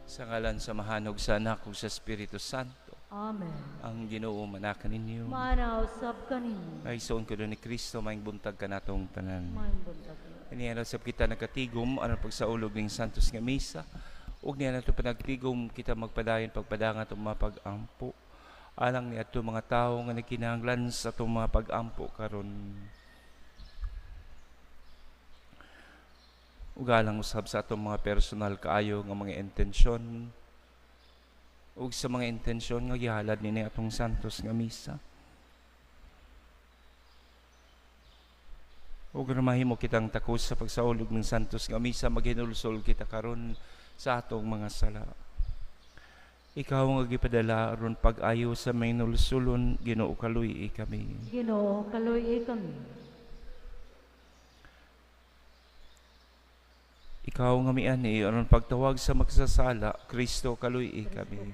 Sa ngalan sa mahanog sa anak ug sa Espiritu Santo. Amen. Ang Ginoo manakan ninyo. Manausap kaninyo. Ay soon ko ni Kristo maing buntag kanatong tanan. Maing buntag. Iniya sab kita nagatigom aron pagsaulog ning santos nga misa. Ug niya nato panagtigom kita magpadayon pagpadanga atong mga pag-ampo. Alang ni ato mga tawo nga nagkinahanglan sa atong mga pag-ampo karon. Ugalang usab sa atong mga personal kaayo nga mga intensyon ug sa mga intensyon nga gihalad nini atong santos nga misa. Ug mahimo kitang takos sa pagsaulog ng santos nga misa, maghinulsol kita karon sa atong mga sala. Ikaw nga gipadala aron pag-ayo sa may nulsulon, Ginoo kaluy kami. Ginoo kaluy kami. Ikaw nga miani aron pagtawag sa magsasala, Kristo kaluy kami.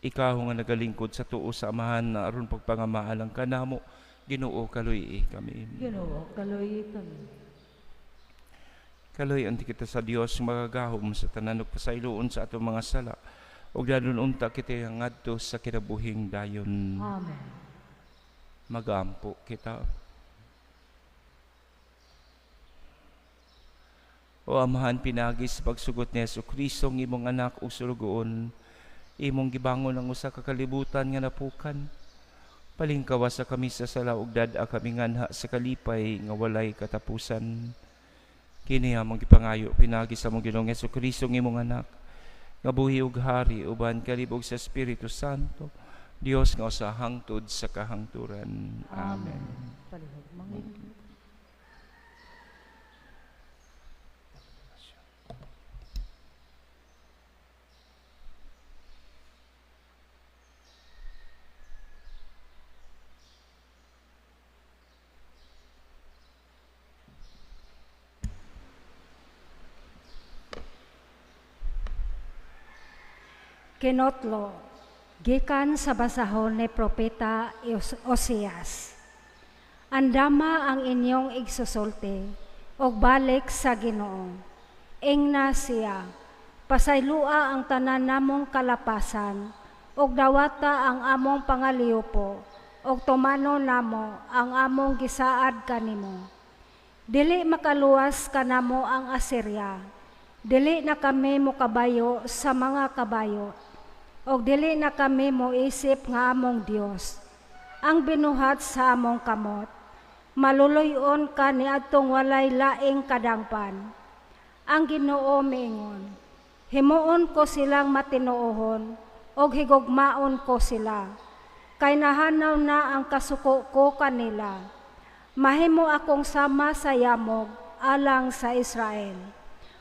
Ikaw nga nagalingkod sa tuo sa amahan na aron pagpangamaalang kanamo, Ginoo kaluy kami. Ginoo kaluy kami. Kaluy anti kita sa Dios magagahom sa tanan ug pasayloon sa atong mga sala. Ug dadon unta kita ngadto sa kinabuhing dayon. Amen. Magampo kita. O Amahan, pinagi sa pagsugot ni Jesucristo ng imong anak o sulugoon, imong gibangon ang usa ka kalibutan nga napukan. Palingkawa sa kami sa sala ug dad-a kami nganha sa kalipay nga walay katapusan. Kini among gipangayo pinagi sa mong Ginoong Jesucristo ng imong anak, nga buhi ug hari uban kalibog sa Espiritu Santo, Dios nga usa hangtod sa kahangturan. Amen. Palihog mangin. Kinotlo, gikan sa basahon ni Propeta Osias. Andama ang inyong igsusulti, og balik sa Ginoo. Ingna siya, pasaylua ang tanan namong kalapasan, og dawata ang among pangaliupo, og tumano namo ang among gisaad kanimo. Dili makaluwas kanamo ang Assyria, dili na kami mokabayo sa mga kabayo, og dili na kami moisip nga among Dios ang binuhat sa among kamot. Maluluyon ka ni adtong walay laing kadangpan. Ang Ginoo miingon, himuon ko silang matinuohon og higugmaon ko sila, kay nahanaw na ang kasuko ko kanila. Mahimo akong sama sa yamog alang sa Israel,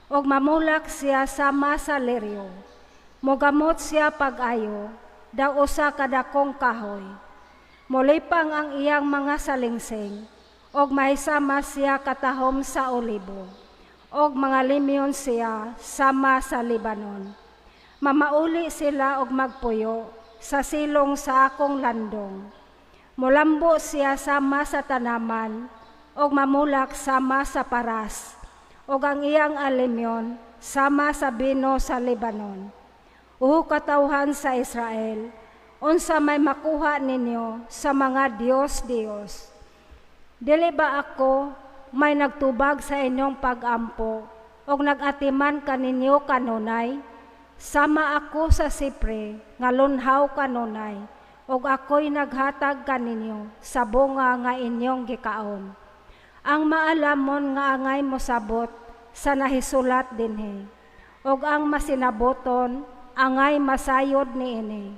og mamulak siya sama sa Leryo. Mogamot siya pag-ayo, daw usa kadakong kahoy. Molipang ang iyang mga salingsing, og mahisama siya katahom sa olibo, og mga limyon siya sama sa Libanon. Mamauli sila og magpuyo sa silong sa akong landong. Molambo siya sama sa tanaman, og mamulak sama sa paras, og ang iyang alimyon sama sa bino sa Libanon. Katawhan sa Israel, unsa may makuha ninyo sa mga Diyos. Dili ba ako may nagtubag sa inyong pag-ampo, og nag-atiman kaninyo kanunay? Sama ako sa sipre, nga lunhaw kanunay, og ako'y naghatag kaninyo sa bunga nga inyong gikaon. Ang maalamon nga angay mosabot sa nahisulat dinhi, og ang masinaboton angay masayod niini,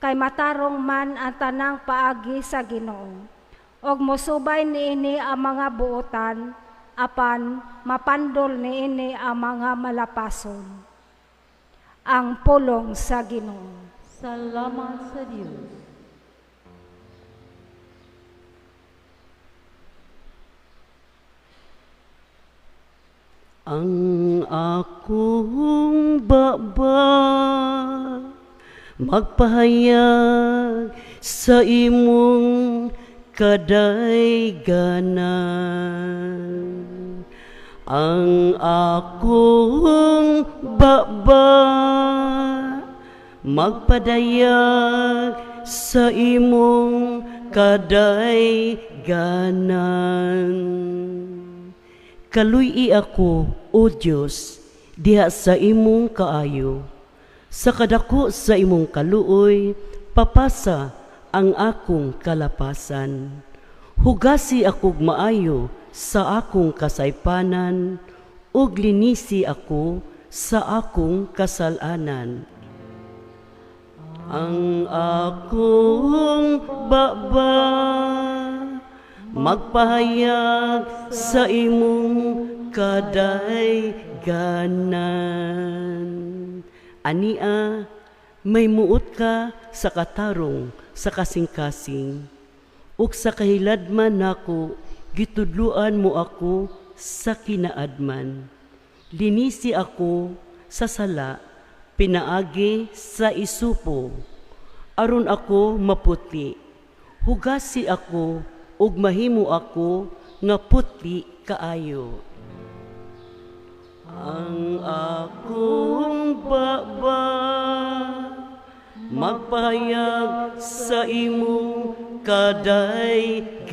kay matarong man ang tanang paagi sa Ginoo, og mosubay niini ang mga buotan, apan mapandol niini ang mga malapason. Ang pulong sa Ginoo. Salamat sa Dios. Ang akong baba magpahayag sa imong kadayganan. ang akong baba magpadayag sa imong kadayganan. Kaluy-i ako, O Diyos, diha sa imong kaayo. Sa kadako sa imong kaluoy, papasa ang akong kalapasan. Hugasi akog maayo sa akong kasaypanan, ug linisi ako sa akong kasalanan. Ang akong baba magpahayag sa imong kadayganan. Ania, may muot ka sa katarong sa kasing-kasing, ug sa kahiladman nako gitudluan mo ako sa kinaadman. Linisi ako sa sala, pinaagi sa isupo, aron ako maputi. Hugasi ako ug mahimo ako nga putli kaayo. Ang akong baba magpahayag sa imong kadayganan.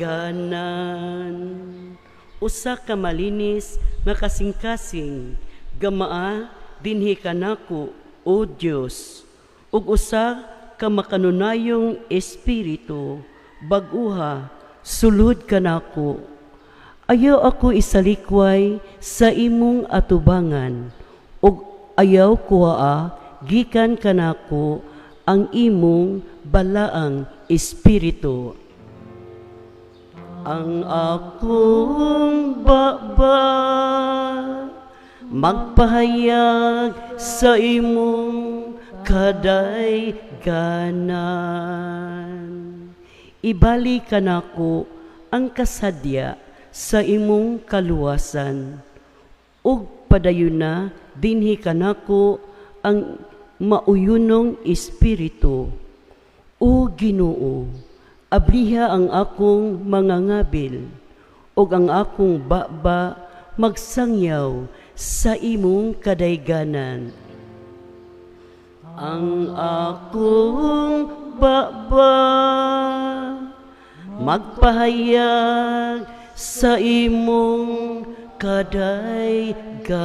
Usa ka malinis nga kasing-kasing, gamaa dinhi kanako, O Dios, ug usa ka makanunayong espiritu, bag-uha sulod kanako. Ayaw ako isalikway sa imong atubangan, ug ayaw kuhaa gikan kanako ang imong balaang espiritu. Ang akong baba magpahayag sa imong kadayganan. Ibali kanako ang kasadya sa imong kaluwasan, ug padayon na dinhi kanako ang mauyunong espiritu. O Ginoo, abliha ang akong mangangabil, ug ang akong baba magsangyaw sa imong kadayganan. Ang akong baba magpahayag sa imong kadayganan.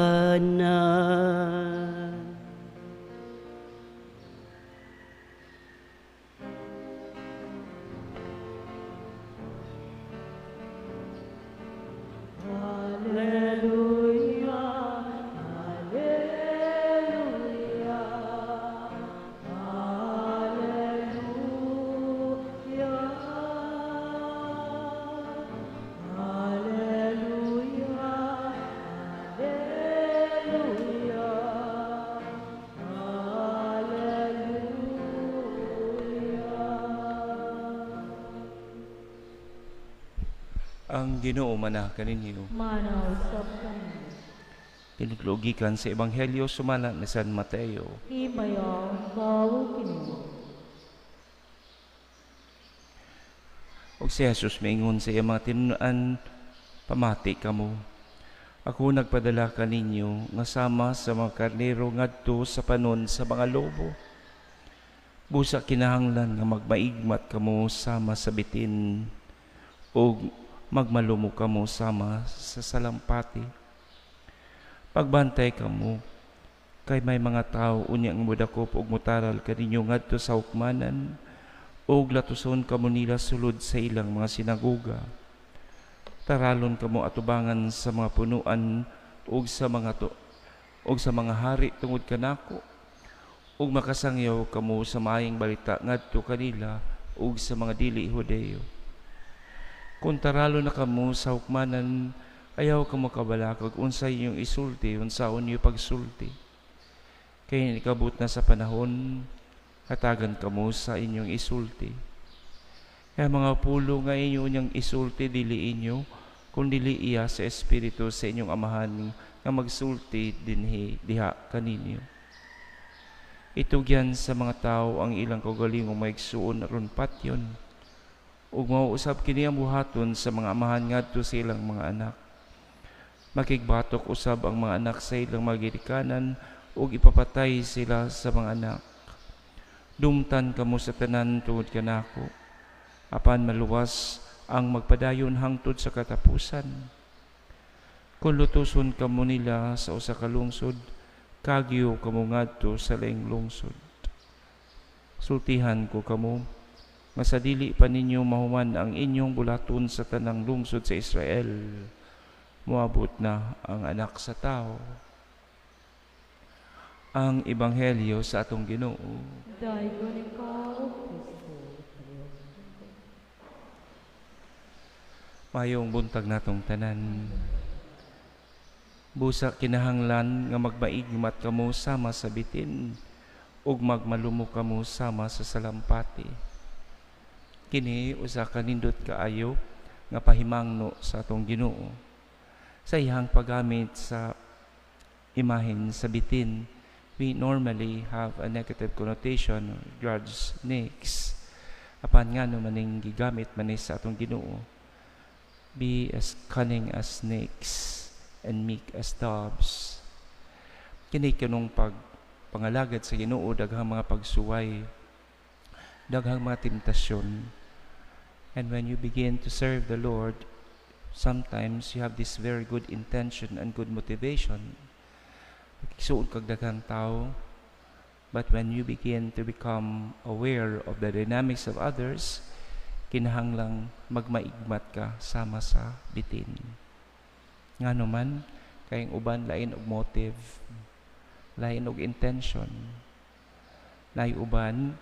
Ang Ginoo manah kaninyo. Manausap kami. Tinutlugikan sa Ebanghelyo sumala ni San Mateo. Himayaw kao Ginoo. Og si Jesus maingon sa iyang mga tinunan, pamati kamo. Ako nagpadala kaninyo nga sama sa mga karnero ngadto sa panon sa mga lobo. Busa kinahanglan nga magmaigmat kamo sama sa bitin og magmalumo kamo sama sa salampati. Pagbantay kamo, kay may mga tao unyang mudakop og mutaral kaninyo ngadto sa hukmanan, og latuson kamo nila sulod sa ilang mga sinagoga. Taralon kamo atubangan sa mga punuan og sa mga hari tungod kanako, ug makasangyaw kamo sa maayong balita ngadto kanila ug sa mga dili Hudeyo. Kung taralo na kamo sa hukmanan, ayaw kamo kabalakag unsay inyong isulti, unsaon niyo pagsulti. Kaya nikabot na sa panahon, hatagan kamo sa inyong isulti. Kaya mga pulo nga inyo niyang isulti, dili inyo, kung dili iya sa Espiritu sa inyong amahan nga magsulti dinhi diha kaninyo. Itugyan sa mga tao ang ilang kaugalingong maigsuon aron patyon, ug mauusab kini ang buhaton sa mga amahan ngadto sa ilang mga anak. Makigbatok usab ang mga anak sa ilang mga ginikanan ug ipapatay sila sa mga anak. Dumtan kamo sa tanan tungod kanako, apan maluwas ang magpadayon hangtod sa katapusan. Kung lutuson kamo nila sa usa ka lungsod, kagyo kamo ngadto sa laing lungsod. Sultihan ko kamo nga sa dili pa ninyo mahuman ang inyong bulaton sa tanang lungsod sa Israel, moabot na ang Anak sa Tao. Ang Ebanghelyo sa atong Ginoo. Dayon ikaw, O Kristo. Mayong buntag natong tanan. Busa kinahanglan nga magmaigmat kamo sama sa bitin ug magmalumo kamo sama sa salampati. Kini usa ka nindot kaayo nga pahimangno sa atong Ginoo. Sa iyang paggamit sa imahen sa bitin, we normally have a negative connotation, grudge, nix. Apan nga no maning gigamit manis sa atong Ginoo. Be as cunning as snakes and meek as doves. Kini kanong pangalagad sa Ginoo, daghang mga pagsuway, daghang mga temptasyon. And when you begin to serve the Lord, sometimes you have this very good intention and good motivation. Suod kag daghang tao, but when you begin to become aware of the dynamics of others, kinahanglang magmaigmat ka sama sa bitin. Nga naman, kayong uban lain og motive, lain og intention, lain uban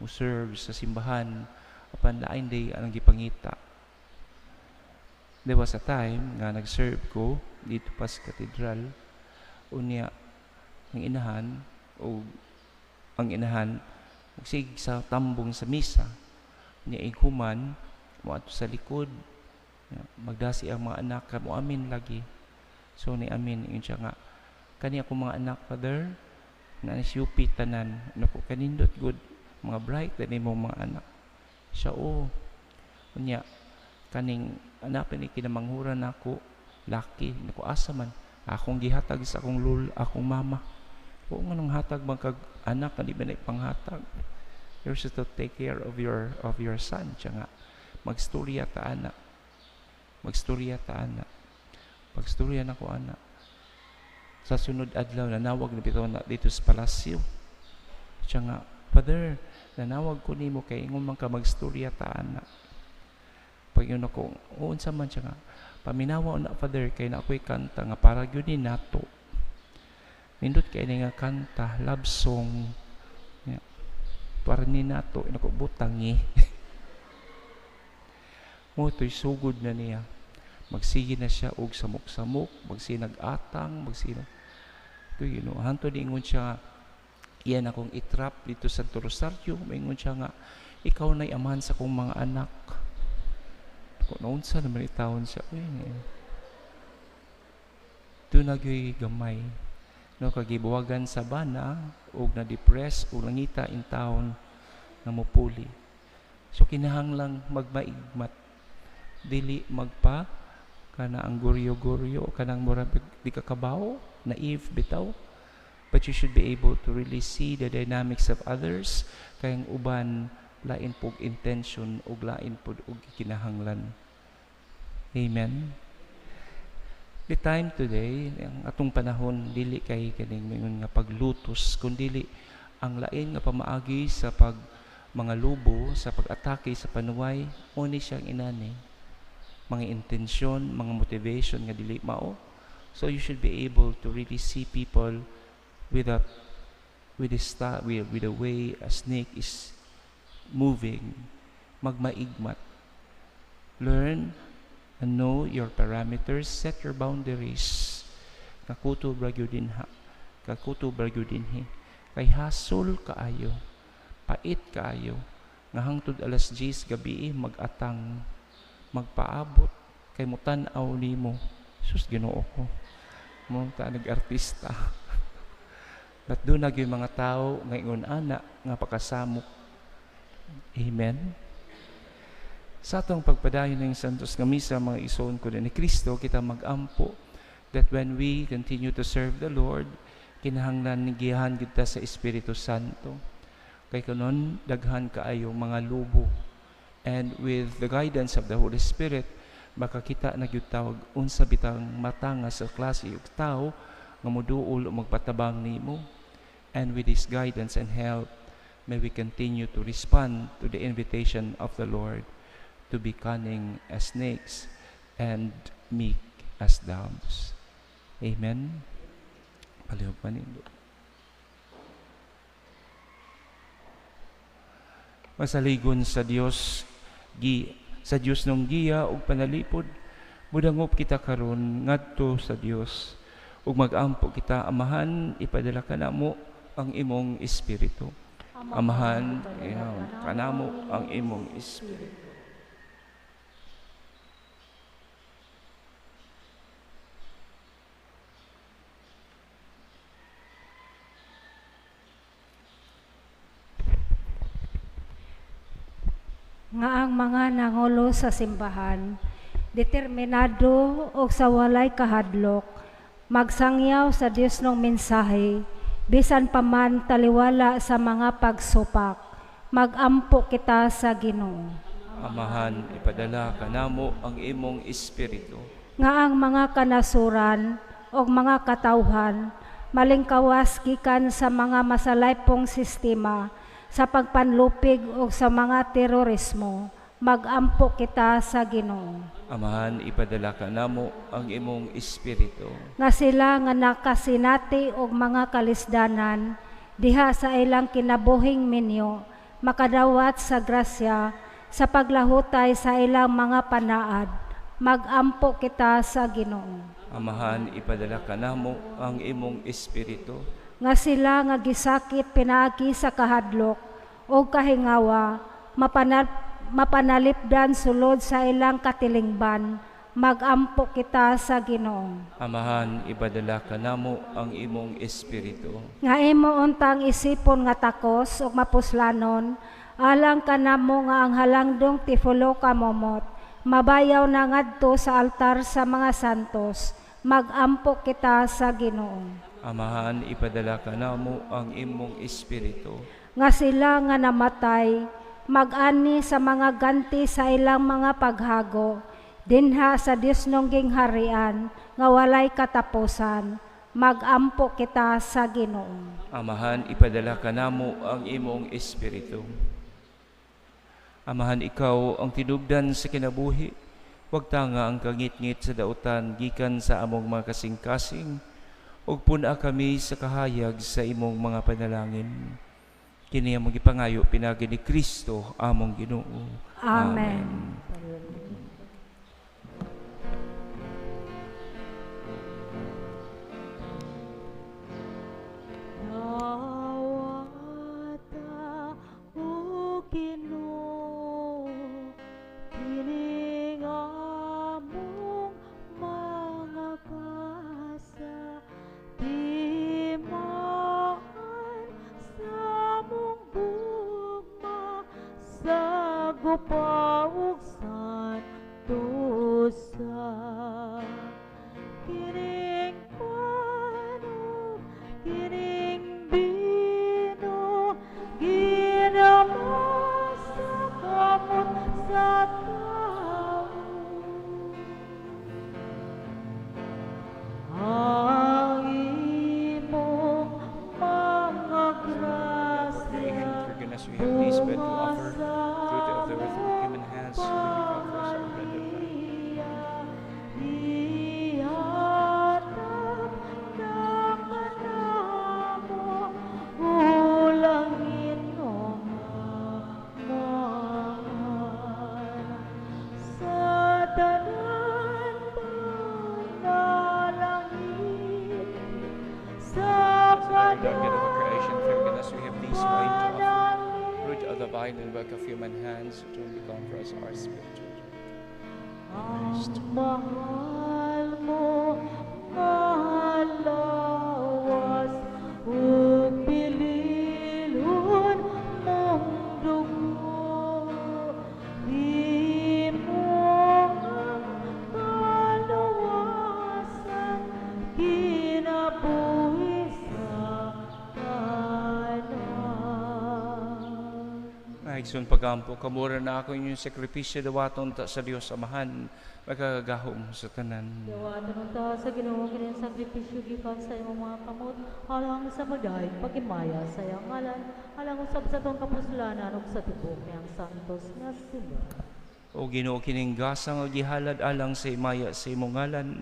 mo serve sa simbahan, apan lain day ang gipangita. There was a time nga nag-serve ko dito pa sa katedral, unya ang inahan magsig sa tambong sa misa, niya iguman mo ato sa likod, magdasi ang mga anak ka mo amin lagi. So ni amin yun siya nga, kani ako mga anak, Father, na nasyupi tanan, naku kanindot good, mga bright na mo mga anak. Siya unya kaning anak ni kinamanghuran ako, laki, naku asa man, akong gihatag sa akong akong mama. Oo nga nang hatag magkag anak, hindi ba na ipanghatag? You're supposed to take care of your son. Siya nga, magstorya ta anak. Pagstorya na ko anak. Sa sunod adlaw, nanawag na bitaw na dito sa palasyo. Siya nga, Father, nanawag ko nimo kay ingon man ka magstorya ta anak. Pag yun ako, unsa man siya nga, paminawa na Father, kay na ako'y kanta nga para yun ni nato. Nindot kay nga kanta, love song, para ni nato, inako butangi. Mo to'y sugod na niya. Magsige na siya og samok-samok, magsinag-atang, ito yun, hanto di ingon siya, iyan akong itrap dito sa Rosario, maingon siya nga, ikaw na'y amahan sa kong mga anak. Kung naunsa naman itawon siya, doon nagyoy gamay. No, kagibuwagan sa bana, o na-depress, o langita in town, na mupuli. So, kinahanglang magmaigmat. Dili magpa, kana ang guryo-guryo, kanang mura di kakabaw, naive bitaw. But you should be able to really see the dynamics of others, kayang uban, lain pog intention, o lain pog kinahanglan. Amen. The time today, ang atong panahon, dili kay kaning nga paglutos, kundi ang lain nga pamaagi sa mga lubo, sa pag-atake sa panuway, oni siyang inani. Mga intensyon, mga motivation nga dili mao. So you should be able to really see people with the way a snake is moving. Magmaigmat. Learn and know your parameters, set your boundaries. Kakuto bragyo din he. Kay hasol kaayo, pait kaayo, nga hangtod alas 10 gabi mag-atang, magpaabot, kay mutan-aw nimo. Sus, Ginoo ko. Mo ta nag-artista. But doon yung mga tao ngayon ana nga pakasamok. Amen. Sa atong pagpadayon ng santos nga misa, mga igsoon ko ni Kristo, kita mag-ampo that when we continue to serve the Lord, kinahanglan gihan kita sa Espiritu Santo. Kay kanon daghan kaayo mga lubo. And with the guidance of the Holy Spirit, makakita na gyud tawag unsa bitang matanga sa klase ug tao nga moduol o magpatabang nimo. And with His guidance and help, may we continue to respond to the invitation of the Lord to be cunning as snakes and meek as doves. Amen. Palihog manindo. Masaligon sa Dios, sa Dios nung giya ug panalipod, mudangop kita karon ngadto sa Dios ug magampo kita. Amahan, ipadala kanamo ang imong espiritu. Amahan, kanamo ang imong espiritu. Nga ang mga nangulo sa simbahan, determinado o sa walay kahadlok, magsangyaw sa Dios ng mensahe, bisan pa man taliwala sa mga pagsupak, magampo kita sa Ginoo. Amahan, ipadala kanamo ang imong espiritu. Nga ang mga kanasuran o mga katawhan, malingkawas gikan sa mga masalaypong sistema, sa pagpanlupig o sa mga terorismo, magampo kita sa Ginoo. Amahan, ipadala kanamo ang imong espiritu. Nga sila nga nakasinati og mga kalisdanan, diha sa ilang kinabuhing minyo, makadawat sa grasya, sa paglahutay sa ilang mga panaad, magampo kita sa Ginoo. Amahan, ipadala kanamo ang imong espiritu. Nga sila nga gisakit pinaagi sa kahadlok o kahingawa, mapanalipdan sulod sa ilang katilingban, magampo kita sa Ginoo. Amahan, ipadala kanamo ang imong espiritu. Nga imo untang isipon nga takos ug mapuslanon, alang kanamo nga ang halangdong tifulo ka momot, mabayaw na ngadto sa altar sa mga santos, magampo kita sa Ginoo. Amahan, ipadala kanamo ang imong espiritu. Nga sila nga namatay, mag-ani sa mga ganti sa ilang mga paghago, dinha sa Dios nung gingharian, nga walay katapusan, magampo kita sa Ginoo. Amahan, ipadala kanamo ang imong espiritu. Amahan, ikaw ang tinubdan sa kinabuhi, wag tanga ang kangit-ngit sa dautan gikan sa among mga kasing-kasing, ug puna kami sa kahayag sa imong mga panalangin. Kini ang magipangayo pinagi ni Kristo among Ginoo. Amen. Nawata o Ginoo, kining among mga kasa, di maan sa mong gugma, sa gupawog santusa. Kining pano, kining bino, ginama sa kamot sa tao. Ang imong mga grasya, Forgiveness we have these bread to offer, fruit of the earth with human hands, we become flesh and blood of life. ihatag naman namo, ulang inuman. Sa tanan panalangin, sa Lord God of our creation, forgiveness we have these wine to offer, panalangin. fruit of the vine and work of human hands, to become for us our spiritual. Ang mahal mo, malawas, ug pililhon mong dugo, di Maigsoon pagampo, kamura na ako inyong sakripisyo dawaton ta sa Dios Amahan, magkagahom sa tanan. Dawatan ta sa Ginoo kini sakripisyo gikan sa imong mga kamot alang sa magdayeg pagimaya sa iyang ngalan alang usab sa tong kapuslanan ug sa tibok niyang santos nga simbahan. O Ginoo kining gasang o gihalad alang sa imaya sa imong ngalan,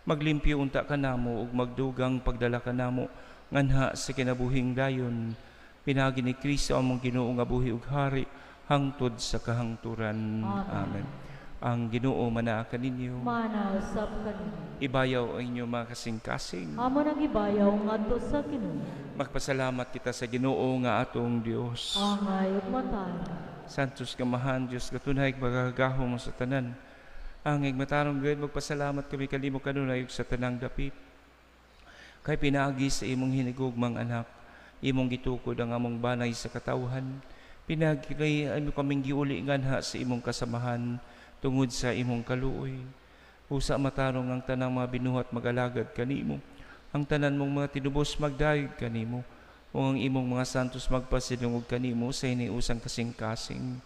maglimpyo unta ka namo ug magdugang pagdala ka namo nganha sa kinabuhing dayon. Pinagi ni Kristo among Ginoo nga buhi ug hari hangtod sa kahangturan. Amen. Ang Ginoo manaa kaninyo. Mana usab kanimo. Ibayaw ang inyo mga kasing-kasing. Amo nang ibayaw ngadto sa Ginoo. Magpasalamat kita sa Ginoo nga atong Dios. Angay ug matay. Santos kamahan Dios katunay magagahom sa tanan. Angay matarong gayud magpasalamat kami kanimo kanunay ug sa tanang dapit. Kay pinaagi sa imong hinigugmang anak, imong gitukod ang among banay sa katawhan. Pinagi ano kaming giuli nganha sa imong kasamahan tungod sa imong kaluoy. Usa matarong ang tanang mga binuhat magalagad kanimo. Ang tanan mong mga tinubos magdayeg kanimo. O ang imong mga santos magpasilungog kanimo sa iniusang kasing-kasing.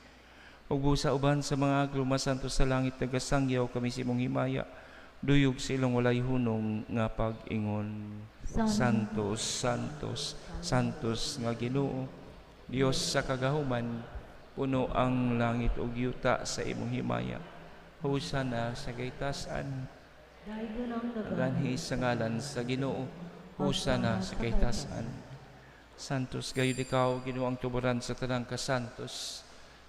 Ug busa uban sa mga agluma santos sa langit nagasangyaw kami sa imong himaya. Duyog sa ilong walay hunong nga pag-ingon. Santos, Santos, Santos nga Ginoo, Dios sa kagahuman, puno ang langit ug yuta sa imong himaya. Hosana sa kaytasan. Daygon ang Ganhi sa ngalan sa Ginoo, hosana sa kaytasan. Santos gayud ikaw Ginoo ang tuburan sa tanang kasantos.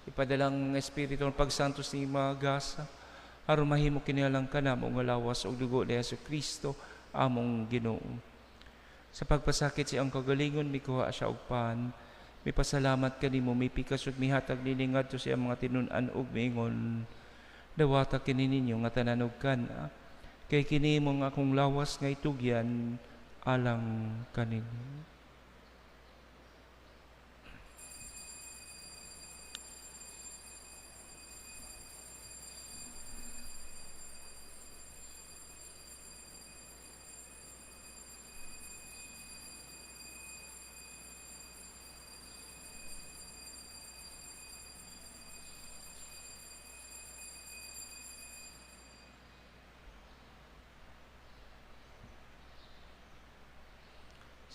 Ipadalang espiritu ng pagsantos ni magasa. Aron mahimo kinialang kanamo nga lawas og dugo ni Jesucristo among Ginoo. Sa pagpasakit siya ang kagalingon mikuha siya og pan. May pasalamat kanimo may pikas ug mihatag nini ngadto sa mga tinun-an ug miingon. Dawata kini ninyo nga tanan og kana. Kay kini mong akong lawas nga itugyan alang kanimo.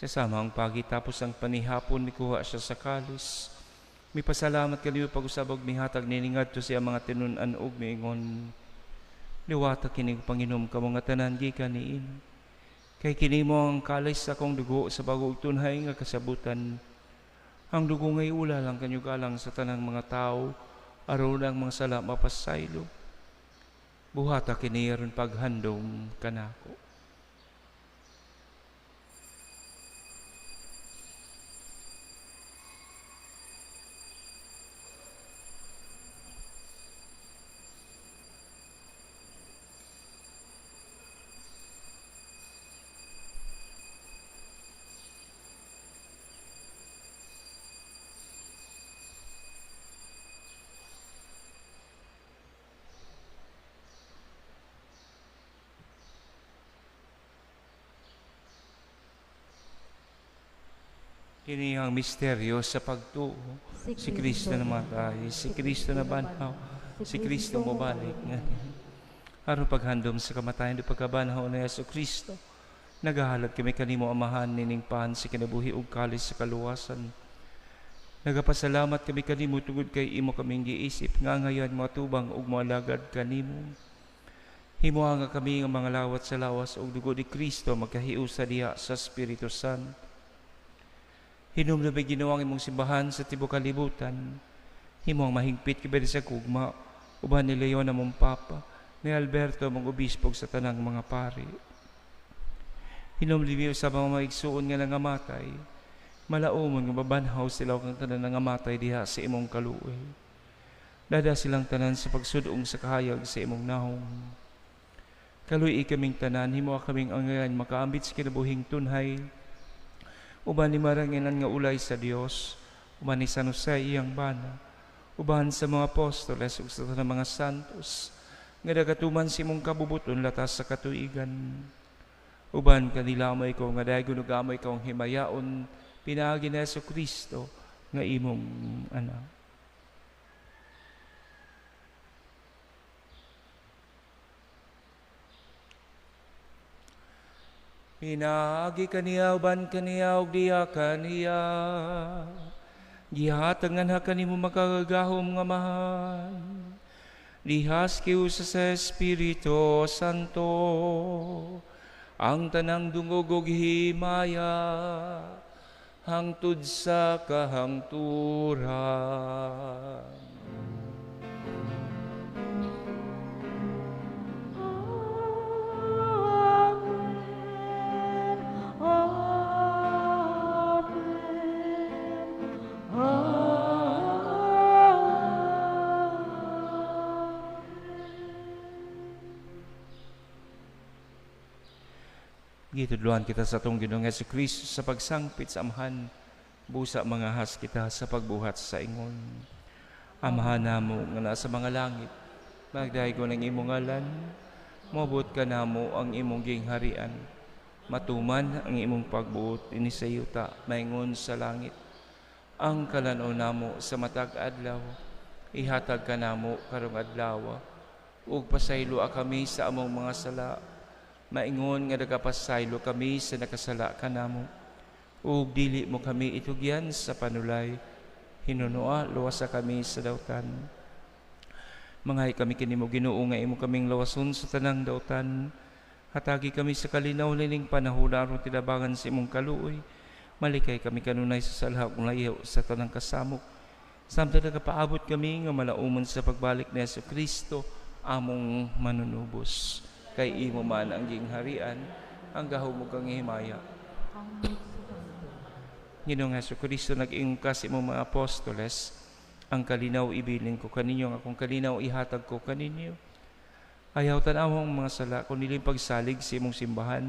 Sa samang pagitapos ang panihapon, mikuha siya sa kalis. May pasalamat kanimo pag-usabog mihatag niningad to siya mga tinun-an ug miingon. Liwata kining Panginom ka mga tanan gikan niin. Kay kini mo ang kalis sa akong dugo sa bagong tunhay nga kasabutan. Ang dugo ngay ula lang kanyo galang sa tanang mga tao, aron ang mga sala mapasaylo. Buhata kini aron paghandom kanako. Kini ang misteryo sa pagtuo. Si Kristo namatay, si Kristo nabanhaw, si Kristo mobalik. Aron paghandom sa kamatayan do pagkabanhaw ni Jesucristo, nagahalad kami kanimo amahan nining pan si kinabuhi ug kalis sa kaluwasan. Nagapasalamat kami kanimo tungod kay imo kaming giisip nga ngayon mga tubang ug mga lagad kanimo. Himuha nga kami nga mga lawat sa lawas ug dugo ni Kristo magkahiusa diha sa Espiritu Santo. Hinumdumay Ginoo ang imong simbahan sa tibuok kalibutan. Himo ang mahingpit kibali sa kugma, uban ni Leon among Papa, ni Alberto among obispog sa tanang mga pari. Hinumdumay sa mga maigsuon nga nangamatay, malaumon nga mabanhaw sila kang tanan nangamatay diha sa imong kaluoy. Dada silang tanan sa pagsudong sa kahayag sa imong nahong. Kaluoy kaming tanan, himo kaming angayan makaambit sa kinabuhing tunhay. Uban ni maranginan nga ulay sa Dios, uban ni San Jose iyang bana, uban sa mga apostoles ug sa mga santos, nga nagatuman si mong kabubuton latas sa katuigan. Uban kanila mo ikaw nga dahil gunugamay ikaw ang himayaon, pinaagi na Jesucristo nga imong anak. Pinaagi kaniya uban kaniya ug diha kaniya. Gihatangan ha kanimo makagagahom nga mahal. Dihas kiu sa Espiritu Santo. Ang tanang dungog ug himaya hangtod sa kahangturan. Gitudluan kita sa atong Ginoong Jesucristo sa pagsangpit sa amahan, busa mga has kita sa pagbuhat sa ingon. Amahan namo nga nasa mga langit, magdaygo ng imong ngalan, mabot ka namo ang imong gingharian, matuman ang imong pagbuot ini sa yuta, maingon sa langit. Ang kalanaw namo sa matag adlaw, ihatag ka namo karong adlaw, ug pasaylo kami sa among mga sala, maingon nga nagapasaylo kami sa nakasala kanamo. Ug dili mo kami itugyan sa panulay, hinunua luwasa kami sa dawtan. Manghay kami kinimo Ginoo nga imo kaming lawason sa tanang dawtan. Hatagi kami sa kalinaw nining panahon aron tilabangan sa imong kaluoy. Malikay kami kanunay sa salhag layaw sa tanang kasamok. Samtang nagapaabot kami nga malauman sa pagbalik ni Jesucristo among manunubos. Kay imo man ang gingharian, ang gahom ug ang himaya. Ginoong Jesucristo, nag-ingon ka sa imong mga apostoles, ang kalinaw ibilin ko kaninyo, ang akong kalinaw ihatag ko kaninyo. Ayaw tanawang mga sala, kung nilang pagsalig sa imong simbahan,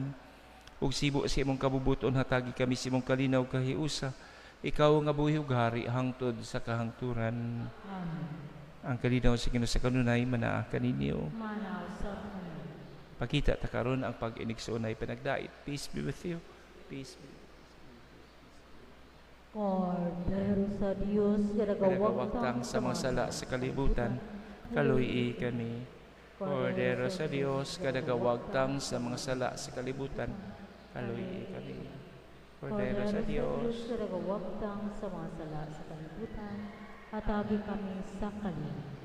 ug sibo sa imong kabubuton, hatagi kami sa imong kalinaw kahiusa, ikaw nga buhi ug hari hangtod sa kahangturan. Amen. Ang kalinaw sa Ginoo sa kanunay manaa kaninyo. Manaw sa kanunay. Pakita ta karon ang pag-inigsoonay panagdait. Peace be with you. Peace be. Cordero sa Dios, Kadagawagtang sa mga sala sa kalibutan, kaluy kami. Cordero sa Dios, kadagawagtang sa mga sala sa kalibutan, kaluy kami. Cordero sa Dios, kadagawagtang sa mga sala sa kalibutan, hatagi kami sa kanila.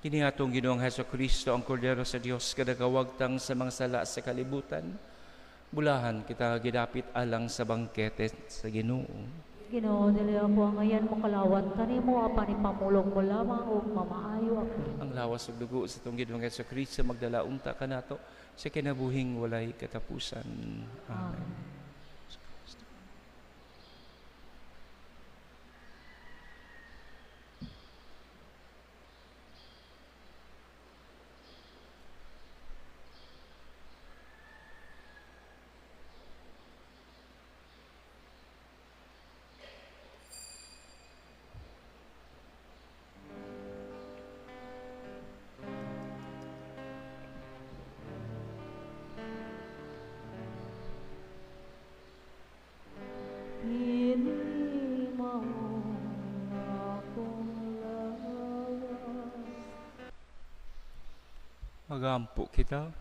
Kini atong Ginoong Jesucristo ang Kordero sa Dios kadagawagtang sa mga sala sa kalibutan. Bulahan kita gidapit alang sa bangkete sa Ginoo. Ginoo, dili ako ang ayan makalawat kanimo apan ipamulong mo lamang ug mamaayo ako. Ang lawas ug dugo sa atong Ginoong Jesucristo magdala unta kanato sa kinabuhing walay katapusan. Amen. Magampo kita.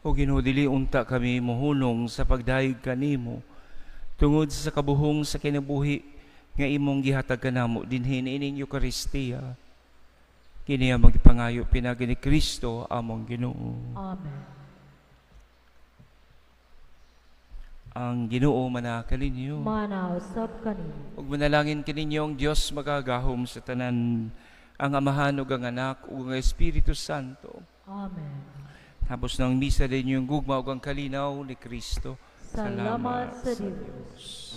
O Ginoo, dili unta kami mohunong sa pagdayeg kanimo tungod sa kabuhong sa kinabuhi nga imong gihatag kanamo dinhi niining Eucharistia. Kini ang magpangayo pinagi ni Kristo among Ginoo. Amen. Ang Ginoo manakalinyo ninyo. Manaw sa kanimo. Ug manalangin kaninyo ang Dios magagahom sa tanan, ang Amahan ug ang Anak ug ang Espiritu Santo. Amen. Tapos ng misa din yung gugma ug ang kalinaw ni Kristo. Salamat sa Dios.